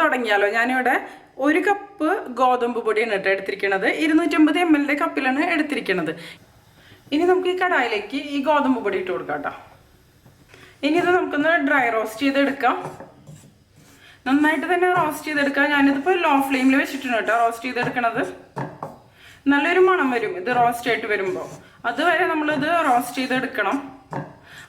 തുടങ്ങിയാലോ. ഞാനിവിടെ 1 കപ്പ് ഗോതമ്പ് പൊടിയാണ് എടുത്തിരിക്കുന്നത്. 250 ml കപ്പിലാണ് എടുത്തിരിക്കുന്നത്. ഇനി നമുക്ക് ഈ കടായിലേക്ക് ഈ ഗോതമ്പ് പൊടി ഇട്ട് കൊടുക്കാം കേട്ടോ. ഇനി ഇത് നമുക്കൊന്ന് ഡ്രൈ റോസ്റ്റ് ചെയ്തെടുക്കാം. നന്നായിട്ട് തന്നെ റോസ്റ്റ് ചെയ്തെടുക്കാം. ഞാനിതിപ്പോൾ ലോ ഫ്ലെയിമിൽ വെച്ചിട്ടുണ്ട് കേട്ടോ റോസ്റ്റ് ചെയ്തെടുക്കണത്. നല്ലൊരു മണം വരും ഇത് റോസ്റ്റ് ആയിട്ട് വരുമ്പോൾ. അതുവരെ നമ്മളിത് റോസ്റ്റ് ചെയ്തെടുക്കണം.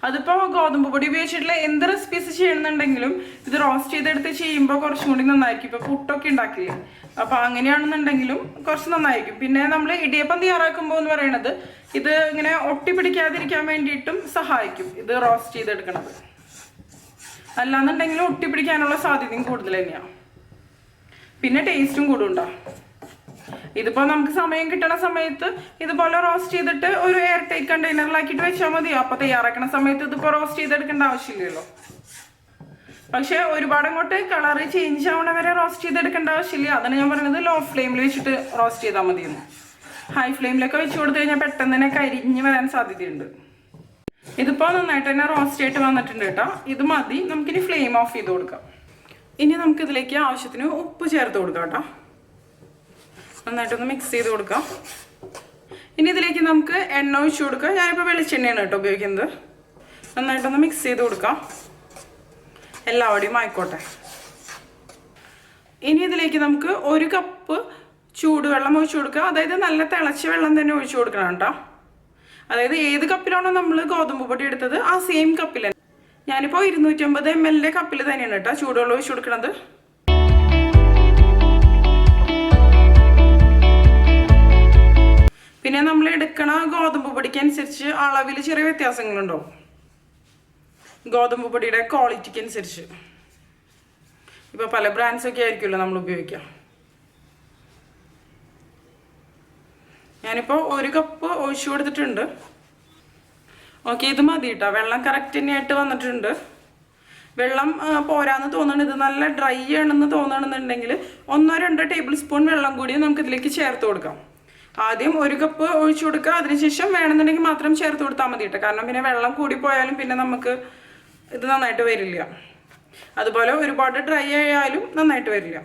അതിപ്പോൾ ഗോതമ്പ് പൊടി ഉപയോഗിച്ചിട്ടുള്ള എന്ത് റെസിപ്പീസ് ചെയ്യണമെന്നുണ്ടെങ്കിലും ഇത് റോസ്റ്റ് ചെയ്തെടുത്ത് ചെയ്യുമ്പോൾ കുറച്ചും കൂടി നന്നായിരിക്കും. ഇപ്പോൾ പുട്ടൊക്കെ ഉണ്ടാക്കില്ലേ, അപ്പോൾ അങ്ങനെയാണെന്നുണ്ടെങ്കിലും കുറച്ച് നന്നായിരിക്കും. പിന്നെ നമ്മൾ ഇടിയപ്പം തയ്യാറാക്കുമ്പോൾ എന്ന് പറയുന്നത് ഇത് ഇങ്ങനെ ഒട്ടി പിടിക്കാതിരിക്കാൻ വേണ്ടിയിട്ടും സഹായിക്കും ഇത് റോസ്റ്റ് ചെയ്തെടുക്കണത്. അല്ലാന്നുണ്ടെങ്കിലും ഒട്ടി പിടിക്കാനുള്ള സാധ്യതയും കൂടുതൽ തന്നെയാണ്. പിന്നെ ടേസ്റ്റും കൂടുണ്ടാവും. ഇതിപ്പോൾ നമുക്ക് സമയം കിട്ടണ സമയത്ത് ഇതുപോലെ റോസ്റ്റ് ചെയ്തിട്ട് ഒരു എയർ ടൈറ്റ് കണ്ടെയ്നറിലാക്കിയിട്ട് വെച്ചാൽ മതി. അപ്പോൾ തയ്യാറാക്കണ സമയത്ത് ഇതിപ്പോൾ റോസ്റ്റ് ചെയ്തെടുക്കേണ്ട ആവശ്യമില്ലല്ലോ. പക്ഷെ ഒരുപാട് അങ്ങോട്ട് കളറ് ചേഞ്ച് ആവണ വരെ റോസ്റ്റ് ചെയ്തെടുക്കേണ്ട ആവശ്യമില്ല. അതാണ് ഞാൻ പറയുന്നത് ലോ ഫ്ലെയിമിൽ വെച്ചിട്ട് റോസ്റ്റ് ചെയ്താൽ മതിയെന്ന്. ഹൈ ഫ്ലെയിമിലൊക്കെ വെച്ച് കൊടുത്തു കഴിഞ്ഞാൽ പെട്ടെന്ന് തന്നെ കരിഞ്ഞ് വരാൻ സാധ്യതയുണ്ട്. ഇതിപ്പോൾ നന്നായിട്ട് തന്നെ റോസ്റ്റ് ആയിട്ട് വന്നിട്ടുണ്ട് കേട്ടോ. ഇത് മതി. നമുക്കിനി ഫ്ലെയിം ഓഫ് ചെയ്ത് കൊടുക്കാം. ഇനി നമുക്കിതിലേക്ക് ആവശ്യത്തിന് ഉപ്പ് ചേർത്ത് കൊടുക്കാം കേട്ടോ. നന്നായിട്ടൊന്ന് മിക്സ് ചെയ്ത് കൊടുക്കാം. ഇനി ഇതിലേക്ക് നമുക്ക് എണ്ണ ഒഴിച്ചു കൊടുക്കാം. ഞാനിപ്പോൾ വെളിച്ചെണ്ണയാണ് കേട്ടോ ഉപയോഗിക്കുന്നത്. നന്നായിട്ടൊന്ന് മിക്സ് ചെയ്ത് കൊടുക്കാം. എല്ലാവടെയും ആയിക്കോട്ടെ. ഇനി ഇതിലേക്ക് നമുക്ക് 1 കപ്പ് ചൂടുവെള്ളം ഒഴിച്ചു കൊടുക്കുക. അതായത് നല്ല തിളച്ച വെള്ളം തന്നെ ഒഴിച്ചു കൊടുക്കണം കേട്ടോ. അതായത് ഏത് കപ്പിലാണോ നമ്മൾ ഗോതമ്പ് പൊടി എടുത്തത് ആ സെയിം കപ്പിൽ തന്നെ. ഞാനിപ്പോൾ 250 ml കപ്പിൽ തന്നെയാണ് കേട്ടോ ചൂടുവെള്ളം ഒഴിച്ചു കൊടുക്കുന്നത്. പിന്നെ നമ്മൾ എടുക്കണ ഗോതമ്പ് പൊടിക്ക് അനുസരിച്ച് അളവിൽ ചെറിയ വ്യത്യാസങ്ങളുണ്ടാവും. ഗോതമ്പ് പൊടിയുടെ ക്വാളിറ്റിക്ക് അനുസരിച്ച് ഇപ്പോൾ പല ബ്രാൻഡ്സൊക്കെ ആയിരിക്കുമല്ലോ നമ്മൾ ഉപയോഗിക്കുക. ഞാനിപ്പോൾ 1 കപ്പ് ഒഴിച്ചു കൊടുത്തിട്ടുണ്ട്. ഓക്കെ, ഇത് മതി കേട്ടോ. വെള്ളം കറക്റ്റ് തന്നെയായിട്ട് വന്നിട്ടുണ്ട്. വെള്ളം പോരാന്ന് തോന്നുന്നുണ്ട്, ഇത് നല്ല ഡ്രൈ ആണെന്ന് തോന്നുകയാണെന്നുണ്ടെങ്കിൽ 1-2 ടേബിൾ സ്പൂൺ വെള്ളം കൂടി നമുക്കിതിലേക്ക് ചേർത്ത് കൊടുക്കാം. ആദ്യം 1 കപ്പ് ഒഴിച്ചു കൊടുക്കുക. അതിനുശേഷം വേണമെന്നുണ്ടെങ്കിൽ മാത്രം ചേർത്ത് കൊടുത്താൽ മതി കേട്ടോ. കാരണം പിന്നെ വെള്ളം കൂടിപ്പോയാലും പിന്നെ നമുക്ക് ഇത് നന്നായിട്ട് വരില്ല. അതുപോലെ ഒരുപാട് ഡ്രൈ ആയാലും നന്നായിട്ട് വരില്ല.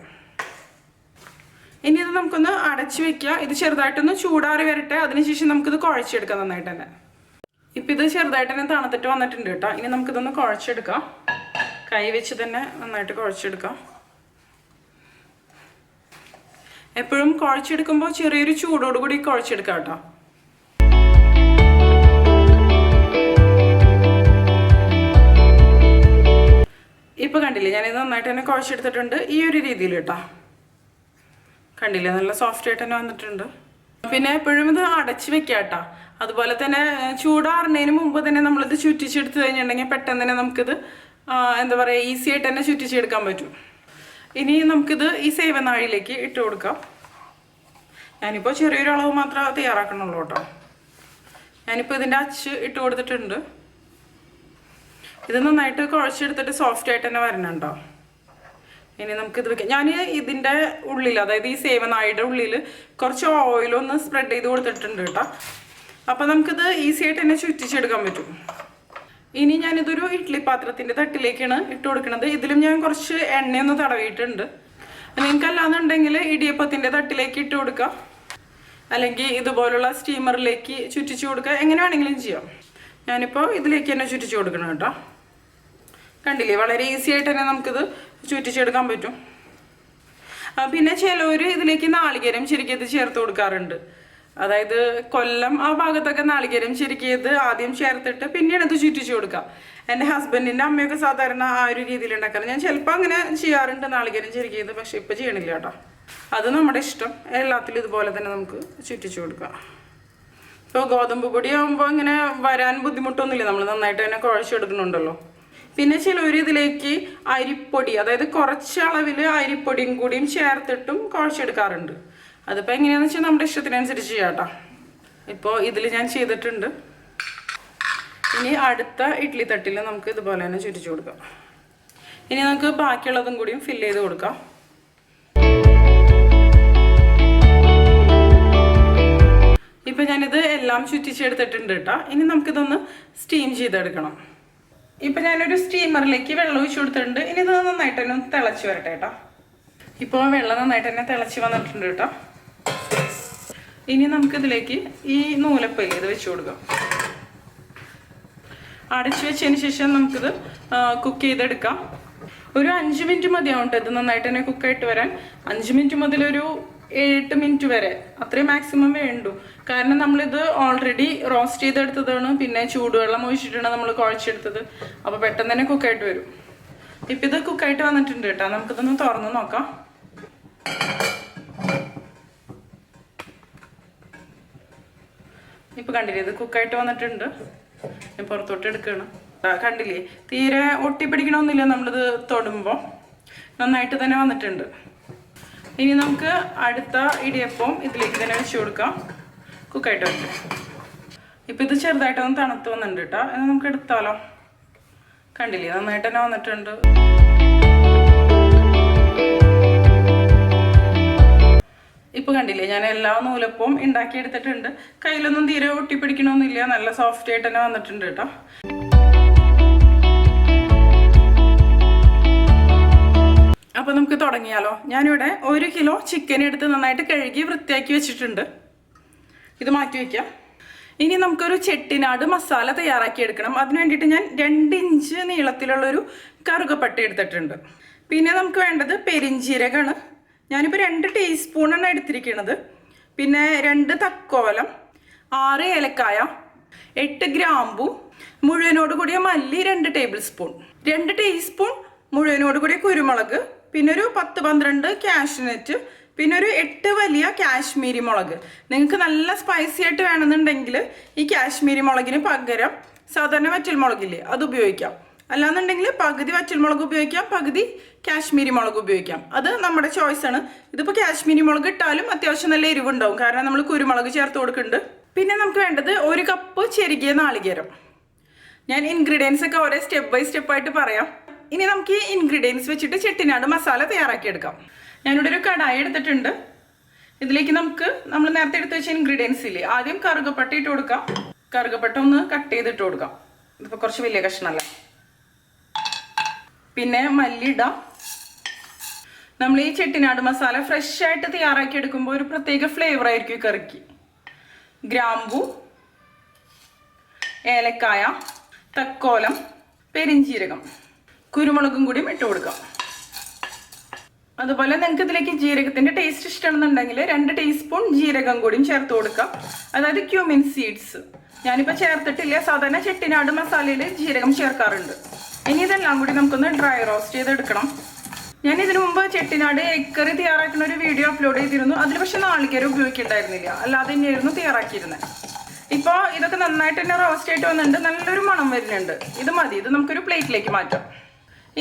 ഇനി ഇത് നമുക്കൊന്ന് അടച്ചു വെക്കുക. ഇത് ചെറുതായിട്ടൊന്ന് ചൂടാറി വരട്ടെ. അതിനുശേഷം നമുക്കിത് കുഴച്ചെടുക്കാം നന്നായിട്ട് തന്നെ. ഇപ്പം ഇത് ചെറുതായിട്ട് തന്നെ തണുത്തിട്ട് വന്നിട്ടുണ്ട് കേട്ടോ. ഇനി നമുക്കിതൊന്ന് കുഴച്ചെടുക്കാം. കൈ വെച്ച് തന്നെ നന്നായിട്ട് കുഴച്ചെടുക്കാം. എപ്പോഴും കുഴച്ചെടുക്കുമ്പോൾ ചെറിയൊരു ചൂടോട് കൂടി കുഴച്ചെടുക്കാം കേട്ടോ. ഇപ്പം കണ്ടില്ലേ, ഞാനിത് നന്നായിട്ട് തന്നെ കുഴച്ചെടുത്തിട്ടുണ്ട്. ഈ ഒരു രീതിയിൽ കേട്ടോ. കണ്ടില്ലേ, നല്ല സോഫ്റ്റ് ആയിട്ട് തന്നെ വന്നിട്ടുണ്ട്. പിന്നെ എപ്പോഴും ഇത് അടച്ച് വെക്കാം കേട്ടോ. അതുപോലെ തന്നെ ചൂടാറുന്നതിന് മുമ്പ് തന്നെ നമ്മളിത് ചുറ്റിച്ചെടുത്ത് കഴിഞ്ഞിട്ടുണ്ടെങ്കിൽ പെട്ടെന്ന് തന്നെ നമുക്കിത് എന്താ പറയുക ഈസി ആയിട്ട് തന്നെ ചുറ്റിച്ചെടുക്കാൻ പറ്റും. ഇനി നമുക്കിത് ഈ സേവനാഴിയിലേക്ക് ഇട്ട് കൊടുക്കാം. ഞാനിപ്പോൾ ചെറിയൊരു അളവ് മാത്രമേ തയ്യാറാക്കണുള്ളൂ കേട്ടോ. ഞാനിപ്പോൾ ഇതിൻ്റെ അച്ച് ഇട്ട് കൊടുത്തിട്ടുണ്ട്. ഇത് നന്നായിട്ട് കുഴച്ചെടുത്തിട്ട് സോഫ്റ്റ് ആയിട്ട് തന്നെ വരണം കേട്ടോ. ഇനി നമുക്കിത് വെക്കാം. ഞാൻ ഇതിൻ്റെ ഉള്ളിൽ, അതായത് ഈ സേവനാഴിയുടെ ഉള്ളിൽ കുറച്ച് ഓയിലൊന്ന് സ്പ്രെഡ് ചെയ്ത് കൊടുത്തിട്ടുണ്ട് കേട്ടോ. അപ്പോൾ നമുക്കിത് ഈസി ആയിട്ട് തന്നെ ചുറ്റിച്ചെടുക്കാൻ പറ്റും. ഇനി ഞാനിതൊരു ഇഡ്ഡലി പാത്രത്തിൻ്റെ തട്ടിലേക്കാണ് ഇട്ട് കൊടുക്കുന്നത്. ഇതിലും ഞാൻ കുറച്ച് എണ്ണയൊന്ന് തടവിയിട്ടുണ്ട്. നിങ്ങൾക്കല്ലാന്നുണ്ടെങ്കിൽ ഇടിയപ്പത്തിൻ്റെ തട്ടിലേക്ക് ഇട്ട് കൊടുക്കാം, അല്ലെങ്കിൽ ഇതുപോലുള്ള സ്റ്റീമറിലേക്ക് ചുറ്റിച്ച് കൊടുക്കുക. എങ്ങനെ വേണമെങ്കിലും ചെയ്യാം. ഞാനിപ്പോൾ ഇതിലേക്ക് തന്നെ ചുറ്റിച്ച് കൊടുക്കണം കേട്ടോ. കണ്ടില്ലേ, വളരെ ഈസി ആയിട്ട് തന്നെ നമുക്കിത് ചുറ്റിച്ചെടുക്കാൻ പറ്റും. പിന്നെ ചിലവർ ഇതിലേക്ക് നാളികേരം ചിരകിയത് ചേർത്ത് കൊടുക്കാറുണ്ട്. അതായത് കൊല്ലം ആ ഭാഗത്തൊക്കെ നാളികേരം ചിരകിയത് ആദ്യം ചേർത്തിട്ട് പിന്നീട് ഇത് ചുറ്റിച്ച് കൊടുക്കുക. എൻ്റെ ഹസ്ബൻഡിൻ്റെ അമ്മയൊക്കെ സാധാരണ ആ ഒരു രീതിയിൽ ഉണ്ടാക്കാറ്. ഞാൻ ചിലപ്പോൾ അങ്ങനെ ചെയ്യാറുണ്ട് നാളികേരം ചിരകിയത്, പക്ഷെ ഇപ്പോൾ ചെയ്യണില്ല കേട്ടോ. അത് നമ്മുടെ ഇഷ്ടം. എല്ലാത്തിലും ഇതുപോലെ തന്നെ നമുക്ക് ചുറ്റിച്ച് കൊടുക്കാം. ഇപ്പോൾ ഗോതമ്പ് പൊടി ആകുമ്പോൾ ഇങ്ങനെ വരാൻ ബുദ്ധിമുട്ടൊന്നുമില്ല. നമ്മൾ നന്നായിട്ട് തന്നെ കുഴച്ചെടുക്കുന്നുണ്ടല്ലോ. പിന്നെ ചിലവർ ഇതിലേക്ക് അരിപ്പൊടി, അതായത് കുറച്ച് അളവിൽ അരിപ്പൊടിയും കൂടിയും ചേർത്തിട്ടും കുഴച്ചെടുക്കാറുണ്ട്. അതിപ്പോൾ എങ്ങനെയാണെന്ന് വെച്ചാൽ നമ്മുടെ ഇഷ്ടത്തിനനുസരിച്ച് ചെയ്യാം കേട്ടോ. ഇപ്പോൾ ഇതിൽ ഞാൻ ചെയ്തിട്ടുണ്ട്. ഇനി അടുത്ത ഇഡ്ഡലി തട്ടിൽ നമുക്ക് ഇതുപോലെ തന്നെ ചുറ്റിച്ച് കൊടുക്കാം. ഇനി നമുക്ക് ബാക്കിയുള്ളതും കൂടിയും ഫില്ല് ചെയ്ത് കൊടുക്കാം. ഇപ്പം ഞാനിത് എല്ലാം ചുറ്റിച്ചെടുത്തിട്ടുണ്ട് കേട്ടോ. ഇനി നമുക്കിതൊന്ന് സ്റ്റീം ചെയ്തെടുക്കണം. ഇപ്പം ഞാനൊരു സ്റ്റീമറിലേക്ക് വെള്ളം ഒഴിച്ചു കൊടുത്തിട്ടുണ്ട്. ഇനി ഇത് നന്നായിട്ട് തന്നെ തിളച്ച് വരട്ടെ കേട്ടോ. ഇപ്പോൾ വെള്ളം നന്നായിട്ട് തന്നെ തിളച്ച് വന്നിട്ടുണ്ട് കേട്ടോ. ഇനി നമുക്കിതിലേക്ക് ഈ നൂലപ്പയില് ഇത് വെച്ച് കൊടുക്കാം. അടച്ചു വെച്ചതിന് ശേഷം നമുക്കിത് കുക്ക് ചെയ്തെടുക്കാം. ഒരു 5 മിനിറ്റ് മതിയാവും കേട്ടോ ഇത് നന്നായിട്ട് തന്നെ കുക്കായിട്ട് വരാൻ. 5 മിനിറ്റ് മുതൽ ഒരു 7-8 മിനിറ്റ് വരെ അത്രയും മാക്സിമം വേണ്ടു. കാരണം നമ്മളിത് ഓൾറെഡി റോസ്റ്റ് ചെയ്തെടുത്തതാണ്, പിന്നെ ചൂടുവെള്ളം ഒഴിച്ചിട്ടാണ് നമ്മൾ കുഴച്ചെടുത്തത്. അപ്പോൾ പെട്ടെന്ന് തന്നെ കുക്കായിട്ട് വരും. ഇപ്പം ഇത് കുക്കായിട്ട് വന്നിട്ടുണ്ട് കേട്ടോ. നമുക്കിതൊന്ന് തുറന്ന് നോക്കാം. ഇപ്പം കണ്ടില്ലേ ഇത് കുക്കായിട്ട് വന്നിട്ടുണ്ട്. ഞാൻ പുറത്തോട്ട് എടുക്കണം. കണ്ടില്ലേ തീരെ ഒട്ടിപ്പിടിക്കണമെന്നില്ല നമ്മളിത് തൊടുമ്പോൾ. നന്നായിട്ട് തന്നെ വന്നിട്ടുണ്ട്. ഇനി നമുക്ക് അടുത്ത ഇടിയപ്പം ഇതിലേക്ക് തന്നെ വെച്ച് കൊടുക്കാം. കുക്കായിട്ട് വയ്ക്കാം. ഇപ്പം ഇത് ചെറുതായിട്ടൊന്ന് തണുത്ത് വന്നിട്ടുണ്ട് കേട്ടോ. എന്നാൽ നമുക്ക് എടുത്താലോ. കണ്ടില്ലേ നന്നായിട്ട് തന്നെ വന്നിട്ടുണ്ട്. ഇപ്പം കണ്ടില്ലേ ഞാൻ എല്ലാ നൂലപ്പവും ഉണ്ടാക്കിയെടുത്തിട്ടുണ്ട്. കയ്യിലൊന്നും തീരെ ഒട്ടിപ്പിടിക്കണമെന്നില്ല. നല്ല സോഫ്റ്റ് ആയിട്ട് തന്നെ വന്നിട്ടുണ്ട് കേട്ടോ. അപ്പോൾ നമുക്ക് തുടങ്ങിയാലോ. ഞാനിവിടെ 1 കിലോ ചിക്കൻ എടുത്ത് നന്നായിട്ട് കഴുകി വൃത്തിയാക്കി വെച്ചിട്ടുണ്ട്. ഇത് മാറ്റി വയ്ക്കാം. ഇനി നമുക്കൊരു ചെട്ടിനാട് മസാല തയ്യാറാക്കി എടുക്കണം. അതിന് വേണ്ടിയിട്ട് ഞാൻ 2 ഇഞ്ച് നീളത്തിലുള്ളൊരു കറുകപ്പട്ട എടുത്തിട്ടുണ്ട്. പിന്നെ നമുക്ക് വേണ്ടത് പെരിഞ്ചീരകമാണ്. ഞാനിപ്പോൾ 2 ടീസ്പൂണാണ് എടുത്തിരിക്കുന്നത്. പിന്നെ 2 തക്കോലം, 6 ഏലക്കായ, 8 ഗ്രാമ്പു, മുഴുവനോട് കൂടിയ മല്ലി 2 ടേബിൾ സ്പൂൺ, 2 ടീസ്പൂൺ മുഴുവനോട് കൂടിയ കുരുമുളക്, പിന്നെ ഒരു 10-12 കാഷ്യൂനട്ട്, പിന്നെ ഒരു 8 വലിയ കാശ്മീരി മുളക്. നിങ്ങൾക്ക് നല്ല സ്പൈസി ആയിട്ട് വേണമെന്നുണ്ടെങ്കിൽ ഈ കാശ്മീരി മുളകിന് പകരം സാധാരണ വറ്റൽ മുളകില്ലേ അത് ഉപയോഗിക്കാം. അല്ലാന്നുണ്ടെങ്കിൽ പകുതി വറ്റൽ മുളക് ഉപയോഗിക്കാം, പകുതി കാശ്മീരി മുളക് ഉപയോഗിക്കാം. അത് നമ്മുടെ ചോയ്സാണ്. ഇതിപ്പോൾ കാശ്മീരി മുളക് ഇട്ടാലും അത്യാവശ്യം നല്ല എരിവുണ്ടാവും, കാരണം നമ്മൾ കുരുമുളക് ചേർത്ത് കൊടുക്കുന്നുണ്ട്. പിന്നെ നമുക്ക് വേണ്ടത് 1 കപ്പ് ചെരുകിയ നാളികേരം. ഞാൻ ഇൻഗ്രീഡിയൻസ് ഒക്കെ ഓരോ സ്റ്റെപ്പ് ബൈ സ്റ്റെപ്പ് ആയിട്ട് പറയാം. ഇനി നമുക്ക് ഈ ഇൻഗ്രീഡിയൻസ് വെച്ചിട്ട് ചെട്ടിനാട് മസാല തയ്യാറാക്കിയെടുക്കാം. ഞാനിവിടെ ഒരു കടായി എടുത്തിട്ടുണ്ട്. ഇതിലേക്ക് നമ്മൾ നേരത്തെ എടുത്ത് വെച്ച ഇൻഗ്രീഡിയൻസ് ഇല്ലേ, ആദ്യം കറുകപ്പട്ട ഇട്ട് കൊടുക്കാം. കറുകപ്പട്ട ഒന്ന് കട്ട് ചെയ്തിട്ട് കൊടുക്കാം. ഇതിപ്പോൾ കുറച്ച് വലിയ കഷ്ണമല്ല. പിന്നെ മല്ലി ഇടാം. നമ്മൾ ഈ ചെട്ടിനാട് മസാല ഫ്രഷ് ആയിട്ട് തയ്യാറാക്കി എടുക്കുമ്പോൾ ഒരു പ്രത്യേക ഫ്ലേവർ ആയിരിക്കും ഈ കറിക്ക്. ഗ്രാമ്പു, ഏലക്കായ, തക്കോലം, പെരിഞ്ചീരകം, കുരുമുളകും കൂടിയും ഇട്ട് കൊടുക്കാം. അതുപോലെ നിങ്ങൾക്ക് ഇതിലേക്ക് ജീരകത്തിന്റെ ടേസ്റ്റ് ഇഷ്ടമാണെന്നുണ്ടെങ്കിൽ 2 ടീസ്പൂൺ ജീരകം കൂടിയും ചേർത്ത് കൊടുക്കാം. അതായത് ക്യൂമിൻ സീഡ്സ്. ഞാനിപ്പോൾ ചേർത്തിട്ടില്ല. സാധാരണ ചെട്ടിനാട് മസാലയിൽ ജീരകം ചേർക്കാറുണ്ട്. ഇനി ഇതെല്ലാം കൂടി നമുക്കൊന്ന് ഡ്രൈ റോസ്റ്റ് ചെയ്തെടുക്കണം. ഞാൻ ഇതിനു മുമ്പ് ചെട്ടിനാട് എഗ് കറി തയ്യാറാക്കുന്ന ഒരു വീഡിയോ അപ്ലോഡ് ചെയ്തിരുന്നു. അതിൽ പക്ഷെ നാളികേരം ഉപയോഗിക്കുന്നുണ്ടായിരുന്നില്ല, അല്ലാതെ തന്നെയായിരുന്നു തയ്യാറാക്കിയിരുന്നത്. ഇപ്പോൾ ഇതൊക്കെ നന്നായിട്ട് തന്നെ റോസ്റ്റ് ആയിട്ട് വന്നിട്ടുണ്ട്. നല്ലൊരു മണം വരുന്നുണ്ട്. ഇത് മതി. ഇത് നമുക്കൊരു പ്ലേറ്റിലേക്ക് മാറ്റാം.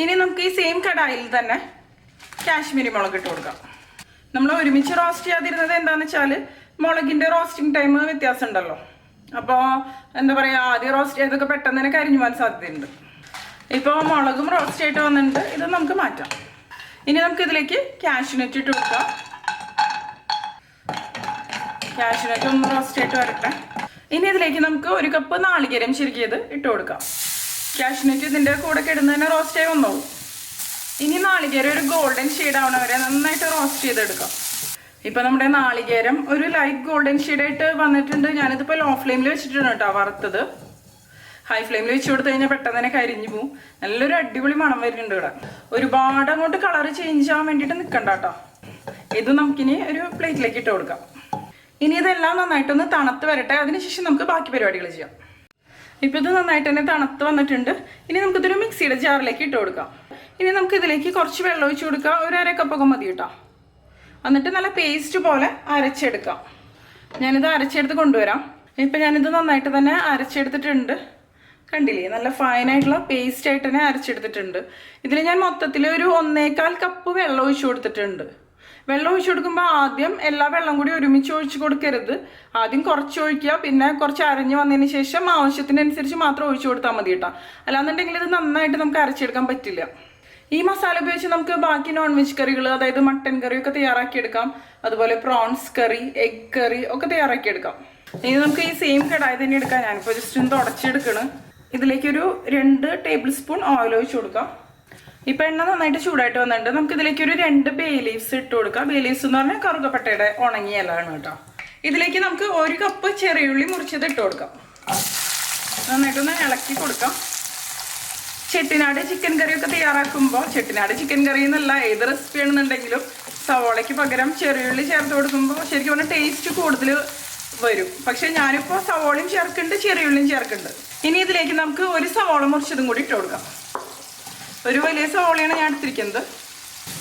ഇനി നമുക്ക് ഈ സെയിം കടായിൽ തന്നെ കാശ്മീരി മുളക് ഇട്ട് കൊടുക്കാം. നമ്മൾ ഒരുമിച്ച് റോസ്റ്റ് ചെയ്യാതിരുന്നത് എന്താണെന്ന് വെച്ചാൽ മുളകിൻ്റെ റോസ്റ്റിംഗ് ടൈം വ്യത്യാസം ഉണ്ടല്ലോ. അപ്പോൾ എന്താ പറയുക, ആദ്യം റോസ്റ്റ് ചെയ്തൊക്കെ പെട്ടെന്ന് തന്നെ കരിഞ്ഞു പോകാൻ സാധ്യതയുണ്ട്. ഇപ്പോൾ മുളകും റോസ്റ്റ് ആയിട്ട് വന്നിട്ടുണ്ട്. ഇത് നമുക്ക് മാറ്റാം. ഇനി നമുക്ക് ഇതിലേക്ക് കാഷ്യൂനട്ട് ഇട്ട് കൊടുക്കാം. കാഷ്യൂനട്ട് ഒന്ന് റോസ്റ്റ് ആയിട്ട് വരട്ടെ. ഇനി ഇതിലേക്ക് നമുക്ക് 1 കപ്പ് നാളികേരം ചെരുകിയത് ഇട്ട് കൊടുക്കാം. കാഷ്യൂനട്ട് ഇതിൻ്റെ കൂടെ കിടന്ന് തന്നെ റോസ്റ്റ് ആയി വന്നോളൂ. ഇനി നാളികേരം ഒരു ഗോൾഡൻ ഷെയ്ഡ് ആവണ വരെ നന്നായിട്ട് റോസ്റ്റ് ചെയ്തെടുക്കാം. ഇപ്പം നമ്മുടെ നാളികേരം ഒരു ലൈറ്റ് ഗോൾഡൻ ഷെയ്ഡായിട്ട് വന്നിട്ടുണ്ട്. ഞാനിതിപ്പോൾ ലോ ഫ്ലെയിമിൽ വെച്ചിട്ടുണ്ട് കേട്ടോ വറുത്തത്. ഹൈ ഫ്ലെയിമിൽ വെച്ച് കൊടുത്തു കഴിഞ്ഞാൽ പെട്ടെന്ന് തന്നെ കരിഞ്ഞു പോവും. നല്ലൊരു അടിപൊളി മണം വരുന്നുണ്ട് ഇവിടെ. ഒരുപാട് അങ്ങോട്ട് കളർ ചേഞ്ച് ആവാൻ വേണ്ടിയിട്ട് നിൽക്കണ്ട കേട്ടോ. ഇത് നമുക്കിനി ഒരു പ്ലേറ്റിലേക്ക് ഇട്ട് കൊടുക്കാം. ഇനി ഇതെല്ലാം നന്നായിട്ടൊന്ന് തണുത്ത് വരട്ടെ. അതിനുശേഷം നമുക്ക് ബാക്കി പരിപാടികൾ ചെയ്യാം. ഇപ്പം ഇത് നന്നായിട്ട് തന്നെ തണുത്ത് വന്നിട്ടുണ്ട്. ഇനി നമുക്കിതൊരു മിക്സിയുടെ ജാറിലേക്ക് ഇട്ട് കൊടുക്കാം. ഇനി നമുക്ക് ഇതിലേക്ക് കുറച്ച് വെള്ളം ഒഴിച്ച് കൊടുക്കാം. ഒരു 1/2 കപ്പൊക്കെ മതി കേട്ടോ. എന്നിട്ട് നല്ല പേസ്റ്റ് പോലെ അരച്ചെടുക്കാം. ഞാനിത് അരച്ചെടുത്ത് കൊണ്ടുവരാം. ഇപ്പം ഞാനിത് നന്നായിട്ട് തന്നെ അരച്ചെടുത്തിട്ടുണ്ട്. കണ്ടില്ലേ, നല്ല ഫൈനായിട്ടുള്ള പേസ്റ്റ് ആയിട്ട് തന്നെ അരച്ചെടുത്തിട്ടുണ്ട്. ഇതിൽ ഞാൻ മൊത്തത്തിൽ ഒരു 1.25 കപ്പ് വെള്ളം ഒഴിച്ച് കൊടുത്തിട്ടുണ്ട്. വെള്ളം ഒഴിച്ച് കൊടുക്കുമ്പോൾ ആദ്യം എല്ലാ വെള്ളം കൂടി ഒരുമിച്ച് ഒഴിച്ച് കൊടുക്കരുത്. ആദ്യം കുറച്ച് ഒഴിക്കുക, പിന്നെ കുറച്ച് അരഞ്ഞ് വന്നതിന് ശേഷം ആവശ്യത്തിനനുസരിച്ച് മാത്രം ഒഴിച്ച് കൊടുത്താൽ മതി കേട്ടോ. അല്ലാന്നുണ്ടെങ്കിൽ ഇത് നന്നായിട്ട് നമുക്ക് അരച്ചെടുക്കാൻ പറ്റില്ല. ഈ മസാല ഉപയോഗിച്ച് നമുക്ക് ബാക്കി നോൺ വെജ് കറികൾ, അതായത് മട്ടൻ കറിയൊക്കെ തയ്യാറാക്കിയെടുക്കാം. അതുപോലെ പ്രോൺസ് കറി, എഗ് കറി ഒക്കെ തയ്യാറാക്കിയെടുക്കാം. ഇനി നമുക്ക് ഈ സെയിം കടായി തന്നെ എടുക്കാം. ഞാനിപ്പോൾ ജസ്റ്റ് ഒന്ന് തുടച്ചെടുക്കണം. ഇതിലേക്കൊരു 2 ടേബിൾ സ്പൂൺ ഓയിൽ ഒഴിച്ച് കൊടുക്കാം. ഇപ്പം എണ്ണ നന്നായിട്ട് ചൂടായിട്ട് വന്നിട്ടുണ്ട്. നമുക്ക് ഇതിലേക്ക് ഒരു 2 ബേ ലീവ്സ് ഇട്ട് കൊടുക്കാം. ബേ ലീവ്സ് എന്ന് പറഞ്ഞാൽ കറുകപ്പട്ടയുടെ ഉണങ്ങിയ ഇലയാണ് കേട്ടോ. ഇതിലേക്ക് നമുക്ക് 1 കപ്പ് ചെറിയുള്ളി മുറിച്ചത് ഇട്ട് കൊടുക്കാം. നന്നായിട്ടൊന്ന് ഇളക്കി കൊടുക്കാം. ചെട്ടിനാട് ചിക്കൻ കറിയൊക്കെ തയ്യാറാക്കുമ്പോൾ, ചെട്ടിനാട് ചിക്കൻ കറി എന്നല്ല ഏത് റെസിപ്പി ആണെന്നുണ്ടെങ്കിലും സവോളയ്ക്ക് പകരം ചെറിയുള്ളി ചേർത്ത് കൊടുക്കുമ്പോൾ ശരിക്കും പറഞ്ഞാൽ ടേസ്റ്റ് കൂടുതൽ വരും. പക്ഷെ ഞാനിപ്പോൾ സവോളയും ചേർക്കുന്നുണ്ട്, ചെറിയുള്ളിയും ചേർക്കുന്നുണ്ട്. ഇനി ഇതിലേക്ക് നമുക്ക് 1 സവോള മുറിച്ചതും കൂടി ഇട്ട് കൊടുക്കാം. ഒരു വലിയ സവോളയാണ് ഞാൻ എടുത്തിരിക്കുന്നത്.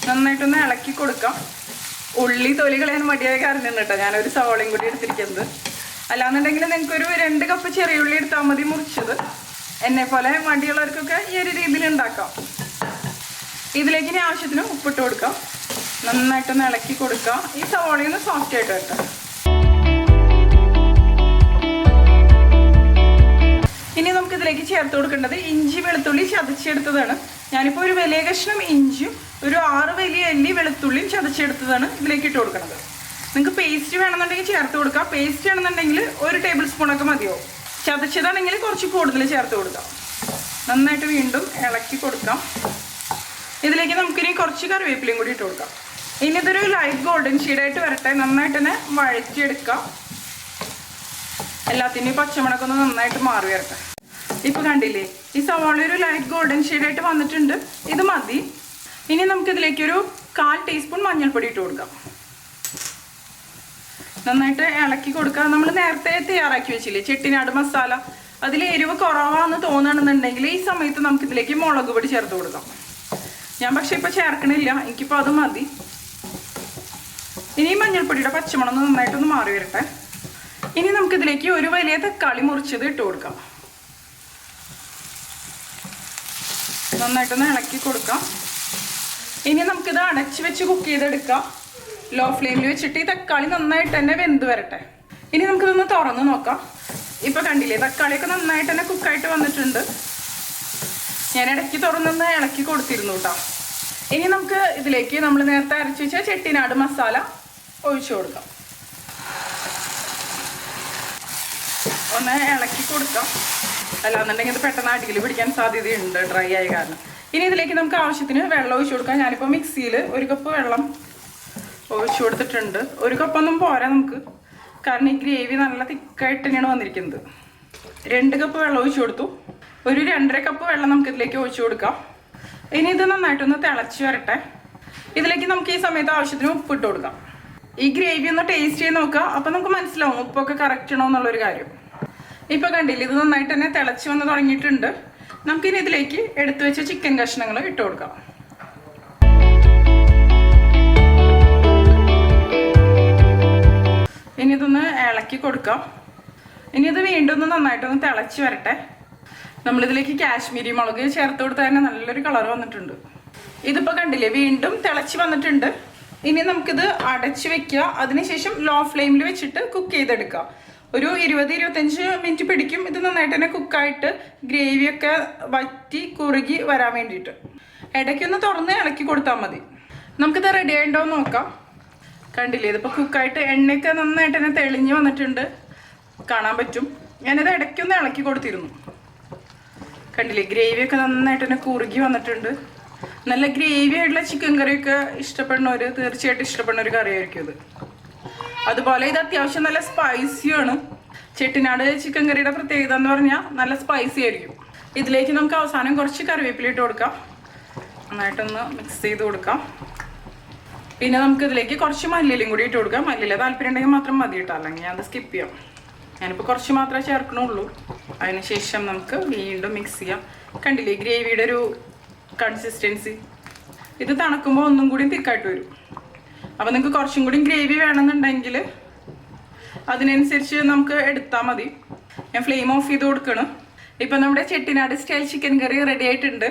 നന്നായിട്ടൊന്ന് ഇളക്കി കൊടുക്കാം. ഉള്ളി തൊലി കളയാൻ മടിയായ കാരണം കേട്ടോ ഞാനൊരു സവോളയും കൂടി എടുത്തിരിക്കുന്നത്. അല്ലാന്നുണ്ടെങ്കിൽ നിങ്ങൾക്കൊരു 2 കപ്പ് ചെറിയുള്ളി എടുത്താൽ മതി മുറിച്ചത്. എന്നെ പോലെ മടിയുള്ളവർക്കൊക്കെ ഈ ഒരു രീതിയിൽ ഉണ്ടാക്കാം. ഇതിലേക്ക് ഇനി ആവശ്യത്തിന് ഉപ്പിട്ട് കൊടുക്കാം. നന്നായിട്ടൊന്ന് ഇളക്കി കൊടുക്കാം. ഈ സവോളയൊന്ന് സോഫ്റ്റ് ആയിട്ട് കേട്ടോ. ഇനി നമുക്ക് ഇതിലേക്ക് ചേർത്ത് കൊടുക്കേണ്ടത് ഇഞ്ചി വെളുത്തുള്ളി ചതച്ചെടുത്തതാണ്. ഞാനിപ്പോൾ ഒരു വലിയ കഷ്ണം ഇഞ്ചിയും ഒരു 6 വലിയ അല്ലി വെളുത്തുള്ളിയും ചതച്ചെടുത്തതാണ് ഇതിലേക്ക് ഇട്ട് കൊടുക്കുന്നത്. നിങ്ങൾക്ക് പേസ്റ്റ് വേണമെന്നുണ്ടെങ്കിൽ ചേർത്ത് കൊടുക്കാം. പേസ്റ്റ് ആണെന്നുണ്ടെങ്കിൽ 1 ടേബിൾ സ്പൂണൊക്കെ മതിയോ. ചതച്ചതാണെങ്കിൽ കുറച്ച് കൂടുതൽ ചേർത്ത് കൊടുക്കാം. നന്നായിട്ട് വീണ്ടും ഇളക്കി കൊടുക്കാം. ഇതിലേക്ക് നമുക്കിനി കുറച്ച് കറിവേപ്പിലയും കൂടി ഇട്ട് കൊടുക്കാം. ഇനി ഇതൊരു ലൈറ്റ് ഗോൾഡൻ ഷെയ്ഡായിട്ട് വരട്ടെ. നന്നായിട്ട് തന്നെ വഴറ്റിയെടുക്കാം. എല്ലാത്തിൻ്റെയും പച്ചമുളകൊക്കെ ഒന്ന് നന്നായിട്ട് മാറി വരട്ടെ. ഇപ്പോൾ കണ്ടില്ലേ, ഈ സവാള ഒരു ലൈറ്റ് ഗോൾഡൻ ഷെയ്ഡായിട്ട് വന്നിട്ടുണ്ട്. ഇത് മതി. ഇനി നമുക്കിതിലേക്കൊരു 1/4 ടീസ്പൂൺ മഞ്ഞൾപ്പൊടി ഇട്ട് കൊടുക്കാം. നന്നായിട്ട് ഇളക്കി കൊടുക്കുക. നമ്മൾ നേരത്തെ തയ്യാറാക്കി വെച്ചില്ലേ ചെട്ടിനാട് മസാല, അതിൽ എരിവ് കുറവാണെന്ന് തോന്നുകയാണെന്നുണ്ടെങ്കിൽ ഈ സമയത്ത് നമുക്കിതിലേക്ക് മുളക് പൊടി ചേർത്ത് കൊടുക്കാം. ഞാൻ പക്ഷേ ഇപ്പോൾ ചേർക്കണില്ല, എനിക്കിപ്പോൾ അത് മതി. ഇനി മഞ്ഞൾപ്പൊടിയുടെ പച്ചമണം നന്നായിട്ടൊന്ന് മാറി വരട്ടെ. ഇനി നമുക്കിതിലേക്ക് ഒരു വലിയ തക്കാളി മുറിച്ചത് ഇട്ട് കൊടുക്കാം. നന്നായിട്ടൊന്ന് ഇളക്കി കൊടുക്കാം. ഇനി നമുക്കിത് അടച്ച് വെച്ച് കുക്ക് ചെയ്തെടുക്കാം. ലോ ഫ്ലെയിമിൽ വെച്ചിട്ട് ഈ തക്കാളി നന്നായിട്ട് തന്നെ വെന്ത് വരട്ടെ. ഇനി നമുക്കിതൊന്ന് തുറന്ന് നോക്കാം. ഇപ്പോൾ കണ്ടില്ലേ, തക്കാളിയൊക്കെ നന്നായിട്ട് തന്നെ കുക്കായിട്ട് വന്നിട്ടുണ്ട്. ഞാൻ ഇടയ്ക്ക് തുറന്നൊന്ന് ഇളക്കി കൊടുത്തിരുന്നു കേട്ടോ. ഇനി നമുക്ക് ഇതിലേക്ക് നമ്മൾ നേരത്തെ അരച്ച് വെച്ച ചെട്ടിനാട് മസാല ഒഴിച്ചു കൊടുക്കാം. ഒന്ന് ഇളക്കി കൊടുക്കാം. അല്ലാന്നുണ്ടെങ്കിൽ ഇത് പെട്ടെന്ന് അടിയിൽ പിടിക്കാൻ സാധ്യതയുണ്ട് ഡ്രൈ ആയ കാരണം. ഇനി ഇതിലേക്ക് നമുക്ക് ആവശ്യത്തിന് വെള്ളം ഒഴിച്ചു കൊടുക്കാം. ഞാനിപ്പോൾ മിക്സിയിൽ 1 കപ്പ് വെള്ളം ഒഴിച്ചു കൊടുത്തിട്ടുണ്ട്. 1 കപ്പൊന്നും പോരാ നമുക്ക്, കാരണം ഈ ഗ്രേവി നല്ല തിക്കായിട്ട് തന്നെയാണ് വന്നിരിക്കുന്നത്. 2 കപ്പ് വെള്ളം ഒഴിച്ചു കൊടുത്തു. ഒരു 2.5 കപ്പ് വെള്ളം നമുക്ക് ഇതിലേക്ക് ഒഴിച്ചു കൊടുക്കാം. ഇനി ഇത് നന്നായിട്ടൊന്ന് തിളച്ച് വരട്ടെ. ഇതിലേക്ക് നമുക്ക് ഈ സമയത്ത് ആവശ്യത്തിന് ഉപ്പിട്ട് കൊടുക്കാം. ഈ ഗ്രേവി ഒന്ന് ടേസ്റ്റ് ചെയ്ത് നോക്കുക. അപ്പം നമുക്ക് മനസ്സിലാവും ഉപ്പൊക്കെ കറക്റ്റ് ആണോ എന്നുള്ളൊരു കാര്യം. ഇപ്പോൾ കണ്ടില്ല, ഇത് നന്നായിട്ട് തന്നെ തിളച്ച് വന്ന് തുടങ്ങിയിട്ടുണ്ട്. നമുക്കിനി ഇതിലേക്ക് എടുത്തു വെച്ച ചിക്കൻ കഷ്ണങ്ങൾ ഇട്ട് കൊടുക്കാം. ഇനി ഇതൊന്ന് ഇളക്കി കൊടുക്കാം. ഇനി ഇത് വീണ്ടും ഒന്ന് നന്നായിട്ടൊന്ന് തിളച്ച് വരട്ടെ. നമ്മളിതിലേക്ക് കാശ്മീരി മുളക് ചേർത്ത് കൊടുത്താൽ തന്നെ നല്ലൊരു കളർ വന്നിട്ടുണ്ട്. ഇതിപ്പോൾ കണ്ടില്ലേ, വീണ്ടും തിളച്ച് വന്നിട്ടുണ്ട്. ഇനി നമുക്കിത് അടച്ച് വെക്കുക. അതിനുശേഷം ലോ ഫ്ലെയിമിൽ വെച്ചിട്ട് കുക്ക് ചെയ്തെടുക്കുക. ഒരു 20-25 മിനിറ്റ് പിടിക്കും ഇത് നന്നായിട്ട് തന്നെ കുക്കായിട്ട് ഗ്രേവിയൊക്കെ വറ്റി കുറുകി വരാൻ വേണ്ടിയിട്ട്. ഇടയ്ക്കൊന്ന് തുറന്ന് ഇളക്കി കൊടുത്താൽ മതി. നമുക്കിത് റെഡി ആയിട്ടോ നോക്കാം. കണ്ടില്ലേ, ഇതിപ്പോൾ കുക്കായിട്ട് എണ്ണയൊക്കെ നന്നായിട്ട് തന്നെ തെളിഞ്ഞ് വന്നിട്ടുണ്ട്, കാണാൻ പറ്റും. ഞാനിത് ഇടയ്ക്കൊന്ന് ഇളക്കി കൊടുത്തിരുന്നു. കണ്ടില്ലേ, ഗ്രേവിയൊക്കെ നന്നായിട്ട് തന്നെ കുറുകി വന്നിട്ടുണ്ട്. നല്ല ഗ്രേവി ആയിട്ടുള്ള ചിക്കൻ കറിയൊക്കെ ഇഷ്ടപ്പെടുന്നവർ തീർച്ചയായിട്ടും ഇഷ്ടപ്പെടുന്ന ഒരു കറിയായിരിക്കും ഇത്. അതുപോലെ ഇത് അത്യാവശ്യം നല്ല സ്പൈസിയാണ്. ചെട്ടിനാട് ചിക്കൻ കറിയുടെ പ്രത്യേകത എന്ന് പറഞ്ഞാൽ നല്ല സ്പൈസി ആയിരിക്കും. ഇതിലേക്ക് നമുക്ക് അവസാനം കുറച്ച് കറിവേപ്പില ഇട്ട് കൊടുക്കാം. നന്നായിട്ടൊന്ന് മിക്സ് ചെയ്ത് കൊടുക്കാം. പിന്നെ നമുക്ക് ഇതിലേക്ക് കുറച്ച് മല്ലിയിലും കൂടി ഇട്ട് കൊടുക്കാം. മല്ലിയില താല്പര്യം ഉണ്ടെങ്കിൽ മാത്രം മതി കേട്ടോ, അല്ലെങ്കിൽ ഞാൻ അത് സ്കിപ്പ് ചെയ്യാം. ഞാനിപ്പോൾ കുറച്ച് മാത്രമേ ചേർക്കണുള്ളൂ. അതിനുശേഷം നമുക്ക് വീണ്ടും മിക്സ് ചെയ്യാം. കണ്ടില്ലേ ഗ്രേവിയുടെ ഒരു കൺസിസ്റ്റൻസി, ഇത് തണുക്കുമ്പോൾ ഒന്നും കൂടി തിക്കായിട്ട് വരും. അപ്പോൾ നിങ്ങൾക്ക് കുറച്ചും കൂടി ഗ്രേവി വേണമെന്നുണ്ടെങ്കിൽ അതിനനുസരിച്ച് നമുക്ക് എടുത്താൽ മതി. ഞാൻ ഫ്ലെയിം ഓഫ് ചെയ്ത് കൊടുക്കണം. ഇപ്പം നമ്മുടെ ചെട്ടിനാട് സ്റ്റൈൽ ചിക്കൻ കറി റെഡി ആയിട്ടുണ്ട്.